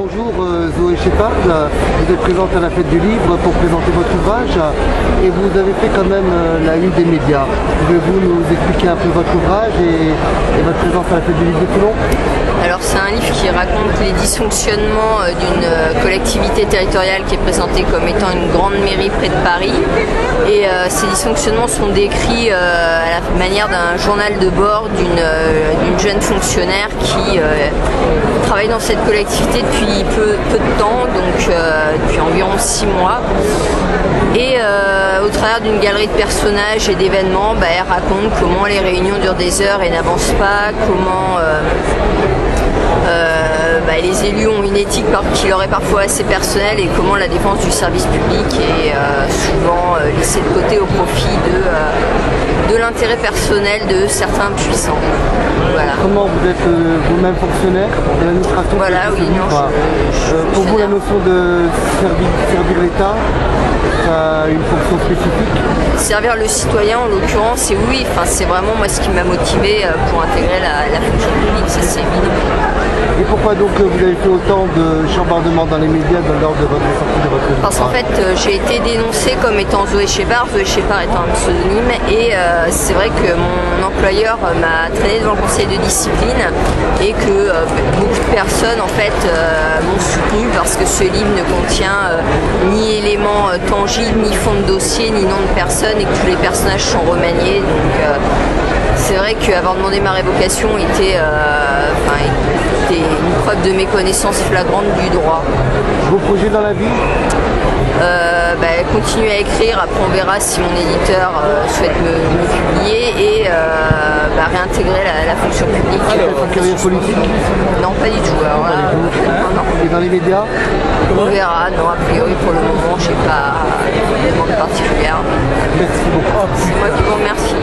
bonjour Zoé Shepard, vous êtes présente à la fête du livre pour présenter votre ouvrage et vous avez fait quand même la une des médias. Pouvez-vous nous expliquer un peu votre ouvrage et votre présence à la fête du livre de Toulon? Alors c'est un livre qui raconte les dysfonctionnements d'une collectivité territoriale qui est présentée comme étant une grande mairie près de Paris. Et ces dysfonctionnements sont décrits à la manière d'un journal de bord d'une jeune fonctionnaire qui travaille dans cette collectivité depuis peu de temps, donc depuis environ 6 mois. Et au travers d'une galerie de personnages et d'événements, elle raconte comment les réunions durent des heures et n'avancent pas, comment les élus ont une éthique qui leur est parfois assez personnelle et comment la défense du service public est souvent laissée de côté au profit de l'intérêt personnel de certains puissants. Voilà. Comment vous êtes vous-même fonctionnaire de l'administration? Voilà, oui, non, pour vous, la notion de servir l'État, ça a une fonction spécifique? Servir le citoyen en l'occurrence, et oui, c'est vraiment moi ce qui m'a motivé pour intégrer la fonction publique, ça c'est évident. Et pourquoi donc vous avez fait autant de chambardements dans les médias lors de votre sortie de votre livre? Parce qu'en fait j'ai été dénoncée comme étant Zoé Shepard étant un pseudonyme, et c'est vrai que mon employeur m'a traîné devant le conseil de discipline et que beaucoup de personnes en fait m'ont soutenu parce que ce livre ne contient ni éléments tangibles, ni fond de dossier, ni nom de personne, et que tous les personnages sont remaniés. Donc c'est vrai qu'avoir demandé ma révocation était une preuve de méconnaissance flagrante du droit. Vos projets dans la vie? Continuer à écrire, après on verra si mon éditeur souhaite me publier, et réintégrer la fonction publique. Une carrière politique? Non, pas du tout. Alors, non. Et dans les médias? On verra, non, a priori pour le moment, je n'ai pas de demande particulière. Merci beaucoup. C'est moi qui vous remercie.